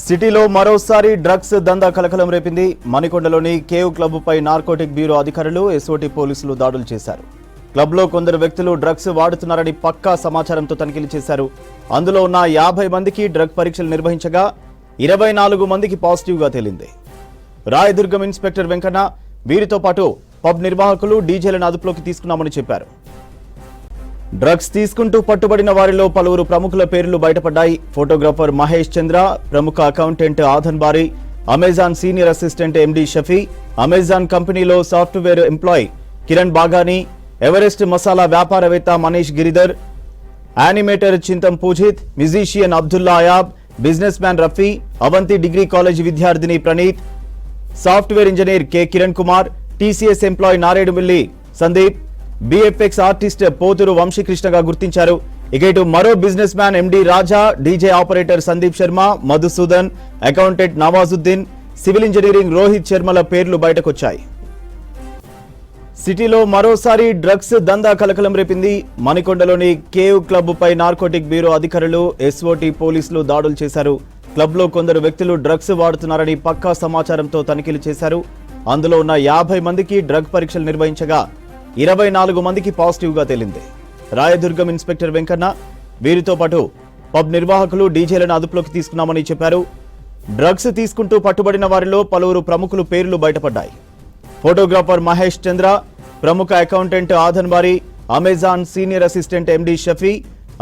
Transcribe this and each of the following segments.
సిటీలో మరోసారి డ్రగ్స్ దందా కలకలం రేపింది. మణికొండలోని కేవ్ క్లబ్పై నార్కోటిక్ బ్యూరో అధికారులు, ఎస్ఓటీ పోలీసులు దాడులు చేశారు. క్లబ్లో కొందరు వ్యక్తులు డ్రగ్స్ వాడుతున్నారని పక్కా సమాచారంతో తనిఖీలు చేశారు. అందులో ఉన్న 50 మందికి డ్రగ్ పరీక్షలు నిర్వహించగా 24 మందికి పాజిటివ్గా తేలింది. రాయదుర్గం ఇన్స్పెక్టర్ వెంకన్న వీరితో పాటు పబ్ నిర్వాహకులు, డీజేలను అదుపులోకి తీసుకున్నామని చెప్పారు. డ్రగ్స్ తీసుకుంటూ పట్టుబడిన వారిలో పలువురు ప్రముఖుల పేర్లు బయటపడ్డాయి. ఫోటోగ్రాఫర్ మహేష్ చంద్ర, ప్రముఖ accountant Adhan Bari, Amazon senior assistant MD Shafi, Amazon కంపెనీలో software employee Kiran Bagani, Everest masala వ్యాపారవేత్త Manish Giridhar, animator Chintam Pujith, musician Abdullah Ayab, businessman Rafi, Avanti degree college విద్యార్థిని Praneeth, software engineer K Kiran Kumar, TCS employee Naredumilli Sandeep, VFX artist Pothuru వంశీకృష్ణగా గుర్తించారు. ఇక ఇటు మరో businessman MD Raja, DJ operator Sandeep Sharma, Madhusudan, accountant Nawazuddin, civil engineering Rohit శర్మల పేర్లు బయటకొచ్చాయి. సిటీలో మరోసారి డ్రగ్స్ దందా కలకలం రేపింది. మణికొండలోని కేవ్ క్లబ్పై నార్కోటిక్ బ్యూరో అధికారులు, ఎస్ఓటీ పోలీసులు దాడులు చేశారు. క్లబ్లో కొందరు వ్యక్తులు డ్రగ్స్ వాడుతున్నారని పక్కా సమాచారంతో తనిఖీలు చేశారు. అందులో ఉన్న 50 మందికి డ్రగ్ పరీక్షలు నిర్వహించగా 24 మందికి పాజిటివ్గా తేలింది. రాయదుర్గం ఇన్స్పెక్టర్ వెంకన్న వీరితో పాటు పబ్ నిర్వాహకులు, డీజేలను అదుపులోకి తీసుకున్నామని చెప్పారు. డ్రగ్స్ తీసుకుంటూ పట్టుబడిన వారిలో పలువురు ప్రముఖుల పేర్లు బయటపడ్డాయి. ఫోటోగ్రాఫర్ మహేష్ చంద్ర, ప్రముఖ accountant Adhan Bari, Amazon senior assistant MD Shafi,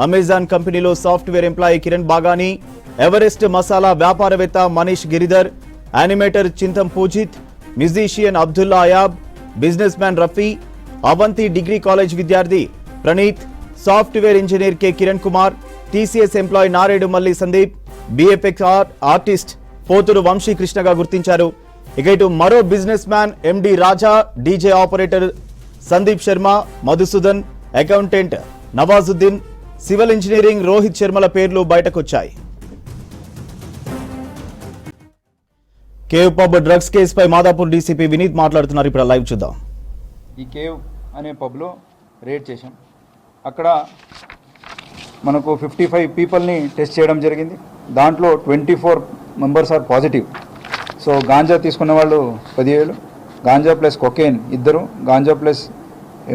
Amazon కంపెనీలో software employee Kiran Bagani, Everest masala వ్యాపారవేత్త Manish Giridhar, animator Chintam Pujith, musician Abdullah Ayab, businessman Rafi, Avanti degree college విద్యార్థి Praneeth, software engineer K Kiran Kumar, TCS employee Naredumalli Sandeep, VFX artist Pothuru వంశీకృష్ణగా గుర్తించారు. ఇక ఇటు మరో businessman MD Raja, DJ operator Sandeep Sharma, Madhusudan, accountant Nawazuddin, civil engineering Rohit శర్మల పేర్లు బయటకొచ్చాయి. కేవ్ పబ్ డ్రగ్స్ కేసుపై మాదాపూర్ డీసీపీ వినీత్ మాట్లాడుతున్నారు. ఇప్పుడు లైవ్ చూద్దాం. ఈ కేవ్ అనే పబ్లో రేడ్ చేశాం. అక్కడ మనకు 55 పీపుల్ని టెస్ట్ చేయడం జరిగింది. దాంట్లో 24 members are positive. So ganja తీసుకున్న వాళ్ళు 17, ganja plus cocaine 2, ganja plus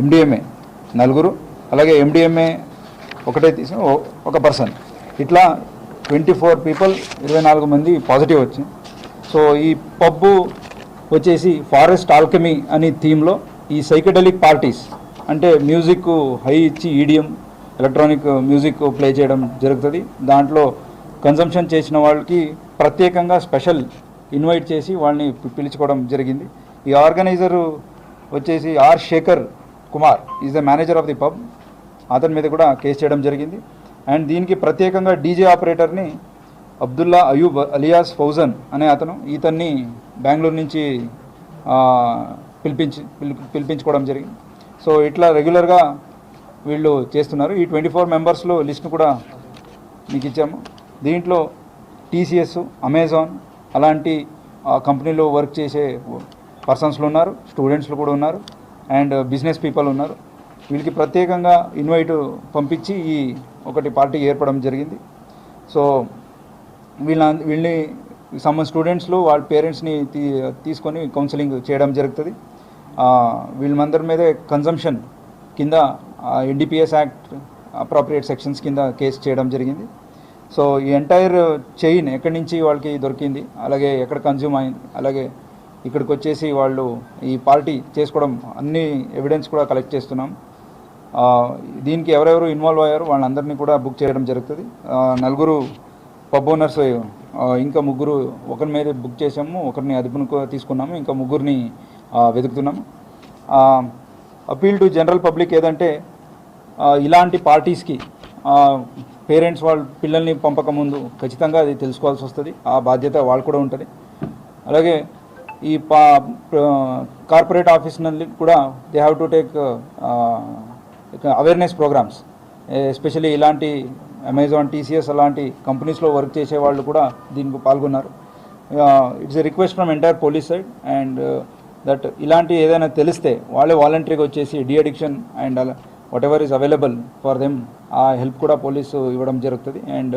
MDMA 4, అలాగే ఎండిఎంఏ ఒకటే తీసుకుని ఒక పర్సన్. ఇట్లా 24 పీపుల్, 24 మంది పాజిటివ్ వచ్చింది. సో ఈ పబ్బు వచ్చేసి ఫారెస్ట్ ఆల్కెమీ అనే థీమ్లో ఈ సైకెడెలిక్ పార్టీస్ అంటే మ్యూజిక్ హై ఇచ్చి ఈడియం ఎలక్ట్రానిక్ మ్యూజిక్ ప్లే చేయడం జరుగుతుంది. దాంట్లో కన్సంప్షన్ చేసిన వాళ్ళకి ప్రత్యేకంగా స్పెషల్ ఇన్వైట్ చేసి వాళ్ళని పిలుచుకోవడం జరిగింది. ఈ ఆర్గనైజరు వచ్చేసి R Shekhar Kumar is the manager of the pub. అతని మీద కూడా కేసు చేయడం జరిగింది. అండ్ దీనికి ప్రత్యేకంగా డీజే ఆపరేటర్ని అబ్దుల్లా అయూబ్ అలియాస్ ఫౌజన్ అనే ఇతన్ని బెంగళూరు నుంచి పిలిపించుకోవడం జరిగింది. సో ఇట్లా రెగ్యులర్గా వీళ్ళు చేస్తున్నారు. ఈ 24 మెంబర్స్లో లిస్ట్ను కూడా మీకు ఇచ్చాము. దీంట్లో టీసీఎస్, అమెజాన్ అలాంటి కంపెనీలో వర్క్ చేసే పర్సన్స్లు ఉన్నారు, స్టూడెంట్స్లు కూడా ఉన్నారు, అండ్ బిజినెస్ పీపుల్ ఉన్నారు. వీళ్ళకి ప్రత్యేకంగా ఇన్వైట్ పంపించి ఈ ఒకటి పార్టీ ఏర్పడడం జరిగింది. సో వీళ్ళని స్టూడెంట్స్లు వాళ్ళ పేరెంట్స్ని తీసుకొని కౌన్సిలింగ్ చేయడం జరుగుతుంది. వీళ్ళందరి మీద కన్జంప్షన్ కింద ఎన్డీపీఎస్ యాక్ట్ అప్రాప్రియేట్ సెక్షన్స్ కింద కేసు చేయడం జరిగింది. సో ఈ ఎంటైర్ చైన్ ఎక్కడి నుంచి వాళ్ళకి దొరికింది, అలాగే ఎక్కడ కన్జ్యూమ్ అయింది, అలాగే ఇక్కడికి వచ్చేసి వాళ్ళు ఈ పార్టీ చేసుకోవడం అన్ని ఎవిడెన్స్ కూడా కలెక్ట్ చేస్తున్నాం. దీనికి ఎవరెవరు ఇన్వాల్వ్ అయ్యారు వాళ్ళందరినీ కూడా బుక్ చేయడం జరుగుతుంది. 4 పబ్ ఓనర్స్, ఇంకా 3 ఒకరి మీద బుక్ చేసాము, ఒకరిని అదుపును తీసుకున్నాము, ఇంకా 3 వెతుకుతున్నాము. అపీల్ టు జనరల్ పబ్లిక్ ఏదంటే ఇలాంటి పార్టీస్కి పేరెంట్స్ వాళ్ళ పిల్లల్ని పంపకముందు ఖచ్చితంగా అది తెలుసుకోవాల్సి వస్తుంది. ఆ బాధ్యత వాళ్ళు కూడా ఉంటుంది. అలాగే ఈ కార్పొరేట్ ఆఫీస్ నుండి కూడా they have to take awareness programs. Especially ఇలాంటి అమెజాన్, టీసీఎస్ అలాంటి కంపెనీస్లో వర్క్ చేసే వాళ్ళు కూడా దీనికి పాల్గొన్నారు. It's a request from entire police side and that ఇలాంటి ఏదైనా తెలిస్తే వాళ్ళే వాలంటరీగా వచ్చేసి de addiction and whatever is available for them uh help కూడా పోలీసు ఇవ్వడం జరుగుతుంది. అండ్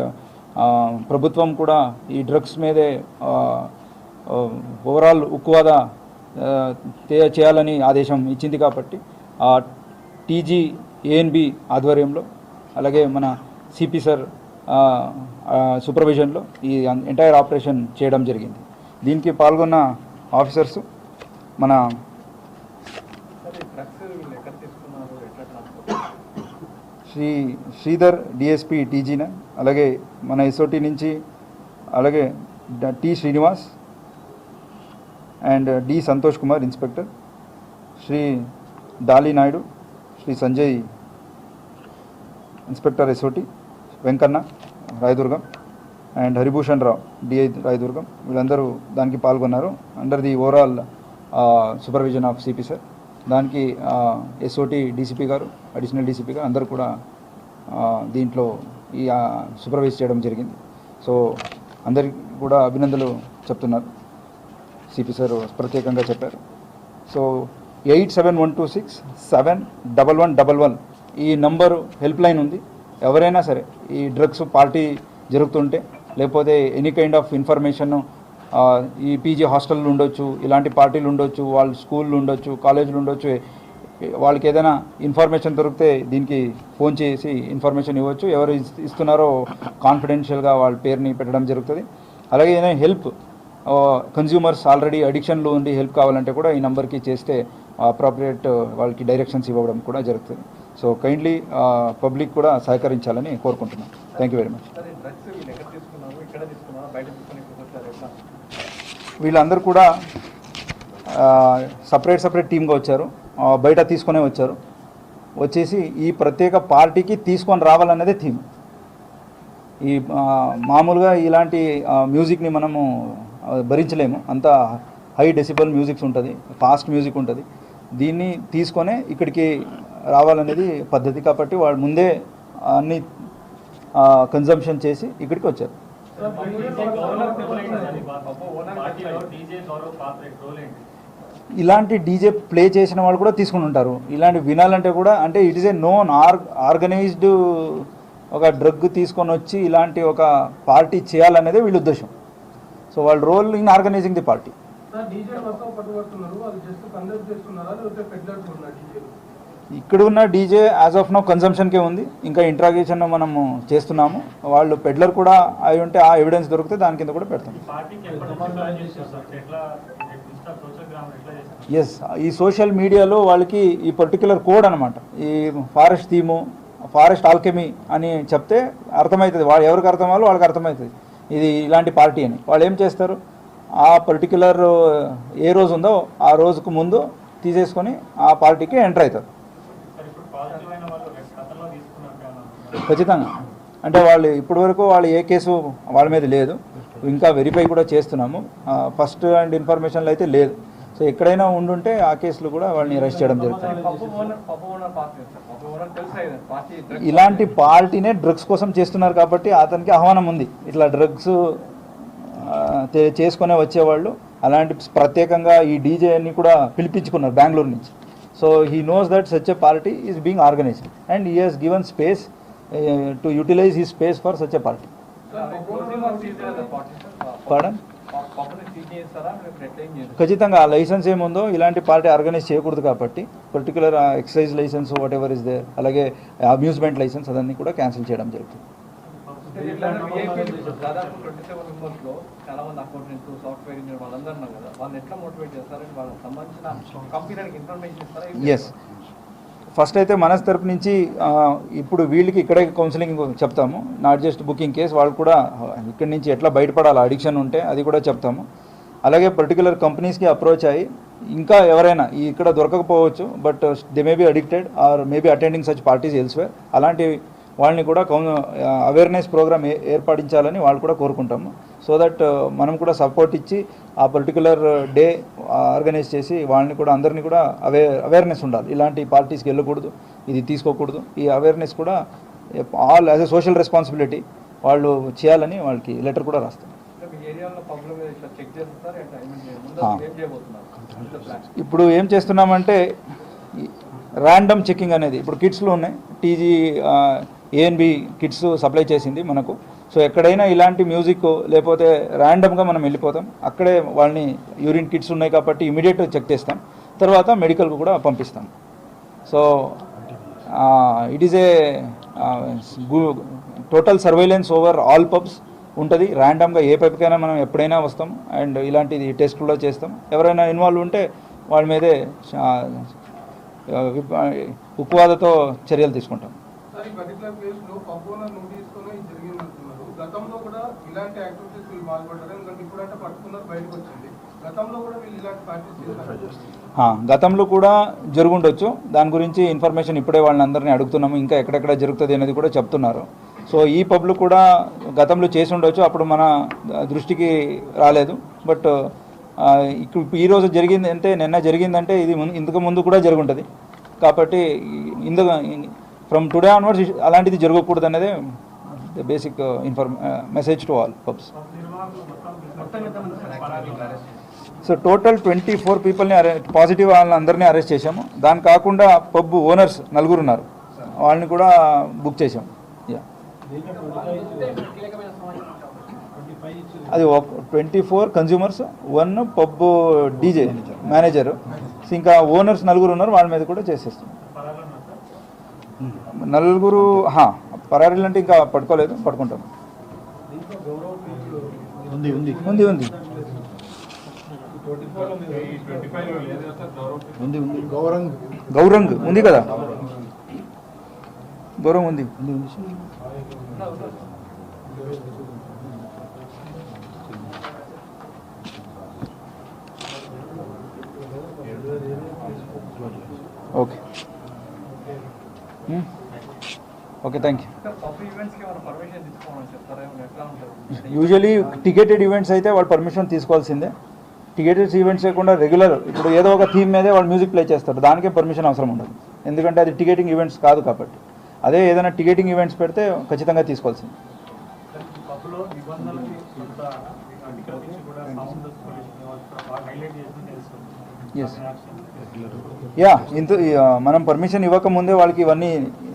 ప్రభుత్వం కూడా ఈ డ్రగ్స్ మీదే ఓవరాల్ ఉక్కువాద చేయాలని ఆదేశం ఇచ్చింది కాబట్టి టీజీ ఏఎన్బి ఆధ్వర్యంలో అలాగే మన సిపి సార్ సూపర్విజన్లో ఈ ఎంటైర్ ఆపరేషన్ చేయడం జరిగింది. దీనికి పాల్గొన్న ఆఫీసర్స్ మన శ్రీధర్ డిఎస్పి టీజీన, అలాగే మన ఎస్ఓటి నుంచి అలాగే T Srinivas and D Santosh Kumar inspector, Sri Dali Naidu, Sri Sanjay inspector SOT, Venkanna Rayadurgam and Haribhushan Rao DI Rayadurgam, వీళ్ళందరూ దానికి పాల్గొన్నారు under the overall supervision of CP sir. దానికి SOT DCP garu, additional DCP garu అందరూ కూడా దీంట్లో ఈ సూపర్వైజ్ చేయడం జరిగింది. సో అందరికి కూడా అభినందనలు చెప్తున్నారు. సిపి సార్ ప్రత్యేకంగా చెప్పారు. సో 8712671111 ఈ నంబరు హెల్ప్ లైన్ ఉంది. ఎవరైనా సరే ఈ డ్రగ్స్ పార్టీ జరుగుతుంటే లేకపోతే ఎనీ కైండ్ ఆఫ్ ఇన్ఫర్మేషన్, ఈ పీజీ హాస్టళ్ళు ఉండొచ్చు, ఇలాంటి పార్టీలు ఉండొచ్చు, వాళ్ళ స్కూళ్ళు ఉండొచ్చు, కాలేజీలు ఉండొచ్చు, వాళ్ళకి ఏదైనా ఇన్ఫర్మేషన్ దొరికితే దీనికి ఫోన్ చేసి ఇన్ఫర్మేషన్ ఇవ్వచ్చు. ఎవరు ఇస్తున్నారో కాన్ఫిడెన్షియల్గా వాళ్ళ పేరుని పెట్టడం జరుగుతుంది. అలాగే ఏదైనా హెల్ప్ కన్జ్యూమర్స్ ఆల్రెడీ అడిక్షన్లో ఉండి హెల్ప్ కావాలంటే కూడా ఈ నెంబర్కి చేస్తే అప్రాప్రియేట్ వాళ్ళకి డైరెక్షన్స్ ఇవ్వడం కూడా జరుగుతుంది. సో కైండ్లీ పబ్లిక్ కూడా సహకరించాలని కోరుకుంటున్నాను. Thank you very much. వీళ్ళందరూ కూడా సపరేట్ టీమ్గా వచ్చారు, బయట తీసుకునే వచ్చారు. వచ్చేసి ఈ ప్రత్యేక పార్టీకి తీసుకొని రావాలన్నదే థీమ్. ఈ మామూలుగా ఇలాంటి మ్యూజిక్ని మనము భరించలేము, అంత హై డెసిబల్ మ్యూజిక్స్ ఉంటుంది, ఫాస్ట్ మ్యూజిక్ ఉంటుంది. దీన్ని తీసుకొనే ఇక్కడికి రావాలనేది పద్ధతి కాబట్టి వాళ్ళు ముందే అన్ని కన్జంప్షన్ చేసి ఇక్కడికి వచ్చారు. ఇలాంటి డీజే ప్లే చేసిన వాళ్ళు కూడా తీసుకుని ఉంటారు. ఇలాంటి వినాలంటే కూడా అంటే it is a known organised ఒక డ్రగ్ తీసుకొని వచ్చి ఇలాంటి ఒక పార్టీ చేయాలనేదే వీళ్ళ ఉద్దేశం. సో వాళ్ళ role in organizing the party. ఇక్కడ ఉన్న డీజే యాజ్ ఆఫ్ నౌ కన్సంప్షన్కే ఉంది. ఇంకా ఇంట్రాగేషన్ మనము చేస్తున్నాము. వాళ్ళు పెడ్లర్ కూడా అయి ఉంటే ఆ ఎవిడెన్స్ దొరికితే దాని కింద కూడా పెడతాం. ఎస్, ఈ సోషల్ మీడియాలో వాళ్ళకి ఈ పర్టికులర్ కోడ్ అనమాట, ఈ ఫారెస్ట్ థీము, ఫారెస్ట్ ఆల్కెమీ అని చెప్తే అర్థమవుతుంది. వాళ్ళు ఎవరికి అర్థం అవ్వాలో వాళ్ళకి అర్థమవుతుంది ఇది ఇలాంటి పార్టీ అని. వాళ్ళు ఏం చేస్తారు, ఆ పర్టికులర్ ఏ రోజు ఉందో ఆ రోజుకు ముందు తీసేసుకొని ఆ పార్టీకి ఎంటర్ అవుతారు. ఖచ్చితంగా. అంటే వాళ్ళు ఇప్పటి వరకు వాళ్ళు ఏ కేసు వాళ్ళ మీద లేదు, ఇంకా వెరిఫై కూడా చేస్తున్నాము. ఫస్ట్ అండ్ ఇన్ఫర్మేషన్లో అయితే లేదు. సో ఎక్కడైనా ఉండుంటే ఆ కేసులు కూడా వాళ్ళని అరెస్ట్ చేయడం జరుగుతుంది. ఇలాంటి పార్టీనే డ్రగ్స్ కోసం చేస్తున్నారు కాబట్టి అతనికి ఆహ్వానం ఉంది. ఇట్లా డ్రగ్స్ చేసుకునే వచ్చేవాళ్ళు అలాంటి ప్రత్యేకంగా ఈ డీజేని కూడా పిలిపించుకున్నారు బెంగళూరు నుంచి. So he knows that such a party is being organized and he has given space to utilize he space for such a party. పాడన్ ఖచ్చితంగా ఆ లైసెన్స్ ఏముందో ఇలాంటి పార్టీ ఆర్గనైజ్ చేయకూడదు కాబట్టి particular excise license whatever is there, అలాగే amusement license అదన్నీ కూడా క్యాన్సిల్ చేయడం జరుగుతుంది. ఎస్, ఫస్ట్ అయితే మన తరపు నుంచి ఇప్పుడు వీళ్ళకి ఇక్కడే కౌన్సిలింగ్ చెప్తాము. నాట్ జస్ట్ బుకింగ్ కేస్, వాళ్ళు కూడా ఇక్కడి నుంచి ఎట్లా బయటపడాలి అడిక్షన్ ఉంటే అది కూడా చెప్తాము. అలాగే పర్టికులర్ కంపెనీస్కి అప్రోచ్ అయ్యి ఇంకా ఎవరైనా ఇక్కడ దొరకకపోవచ్చు but they may be addicted or may be attending such parties elsewhere, అలాంటి వాళ్ళని కూడా అవేర్నెస్ ప్రోగ్రామ్ ఏర్పడించాలని వాళ్ళు కూడా కోరుకుంటాము. సో దట్ మనం కూడా సపోర్ట్ ఇచ్చి ఆ పర్టికులర్ డే ఆర్గనైజ్ చేసి వాళ్ళని కూడా అందరినీ కూడా అవేర్నెస్ ఉండాలి. ఇలాంటి పార్టీస్కి వెళ్ళకూడదు, ఇది తీసుకోకూడదు. ఈ అవేర్నెస్ కూడా all as a social responsibility వాళ్ళు చేయాలని వాళ్ళకి లెటర్ కూడా రాస్తాం. ఇప్పుడు ఏం చేస్తున్నామంటే ర్యాండమ్ చెకింగ్ అనేది ఇప్పుడు కిట్స్లో ఉన్నాయి. టీజీ ఏఎన్బి కిట్స్ సప్లై చేసింది మనకు. సో ఎక్కడైనా ఇలాంటి మ్యూజిక్ లేకపోతే ర్యాండమ్గా మనం వెళ్ళిపోతాం, అక్కడే వాళ్ళని యూరిన్ కిట్స్ ఉన్నాయి కాబట్టి ఇమీడియట్ చెక్ చేస్తాం, తర్వాత మెడికల్కు కూడా పంపిస్తాం. So it is a total surveillance over all pubs ఉంటుంది. ర్యాండమ్గా ఏ పబ్కైనా మనం ఎప్పుడైనా వస్తాం అండ్ ఇలాంటిది టెస్ట్ కూడా చేస్తాం. ఎవరైనా ఇన్వాల్వ్ ఉంటే వాళ్ళ మీదే ఉక్కువాదతో చర్యలు తీసుకుంటాం. గతంలో కూడా జరుగుండొచ్చు. దాని గురించి ఇన్ఫర్మేషన్ ఇప్పుడే వాళ్ళని అందరినీ అడుగుతున్నాము, ఇంకా ఎక్కడెక్కడ జరుగుతుంది అనేది కూడా చెప్తున్నారు. సో ఈ పబ్లు కూడా గతంలో చేసి ఉండొచ్చు, అప్పుడు మన దృష్టికి రాలేదు. బట్ ఇప్పుడు ఈరోజు జరిగింది అంటే, నిన్న జరిగిందంటే ఇది ఇంతకు ముందు కూడా జరుగుంటుంది. కాబట్టి ఫ్రమ్ టుడే ఆన్వర్డ్స్ అలాంటిది జరగకూడదు అనేది the basic message to all pubs. So total 24 పీపుల్ని పాజిటివ్ వాళ్ళని అందరినీ అరెస్ట్ చేశాము. దాని కాకుండా పబ్ ఓనర్స్ 4 ఉన్నారు, వాళ్ళని కూడా బుక్ చేశాము. అది 24 కన్జ్యూమర్స్, 1 పబ్ డీజే మేనేజరు, ఇంకా ఓనర్స్ 4 ఉన్నారు, వాళ్ళ మీద కూడా చేసేస్తాం. 4 పరారీలు అంటే ఇంకా పడుకోలేదు, పడుకుంటాం. ఉంది గౌరంగ్ ఉంది కదా, గౌరవం ఉంది. Okay okay, thank you. Usually ticketed events అయితే వాళ్ళు పర్మిషన్ తీసుకోవాల్సిందే. టికెటెడ్ ఈవెంట్స్ లేకుండా రెగ్యులర్ ఇప్పుడు ఏదో ఒక థీమ్ మీదే వాళ్ళు మ్యూజిక్ ప్లే చేస్తారు, దానికే పర్మిషన్ అవసరం ఉండదు, ఎందుకంటే అది టికెటింగ్ ఈవెంట్స్ కాదు కాబట్టి. అదే ఏదైనా టికెటింగ్ ఈవెంట్స్ పెడితే ఖచ్చితంగా తీసుకోవాల్సింది. మనం పర్మిషన్ ఇవ్వకముందే వాళ్ళకి ఇవన్నీ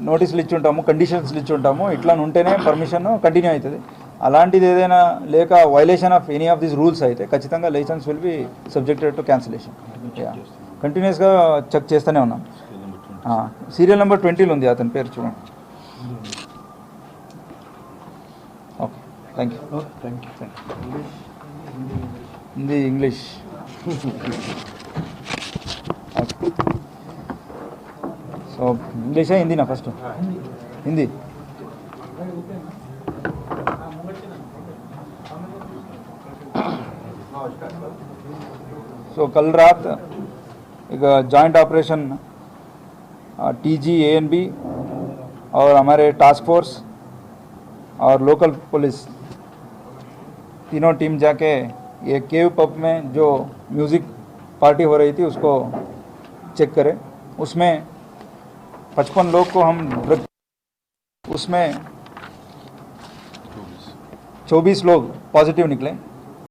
నోటీసులు ఇచ్చి ఉంటాము, కండిషన్స్లు ఇచ్చి ఉంటాము, ఇట్లా ఉంటేనే పర్మిషన్ కంటిన్యూ అవుతుంది. అలాంటిది ఏదైనా లేక violation of any of these rules అయితే ఖచ్చితంగా license will be subjected to cancellation. కంటిన్యూస్గా చెక్ చేస్తూనే ఉన్నాం. సీరియల్ నెంబర్ 20లో ఉంది అతని పేరు, చూడండి. Okay, thank you. Hindi, English. So ఇంగ్లీషా హిందీనా? ఫస్ట్ हिंदी। सो कल रात एक जॉइंट ऑपरेशन टीजी एएनबी और हमारे टास्क फोर्स और लोकल पुलिस तीनों टीम जाके ये केव पब में जो म्यूज़िक पार्टी हो रही थी उसको चेक करें। उसमें 55 लोग को हम उसमें 24 लोग पॉजिटिव निकले।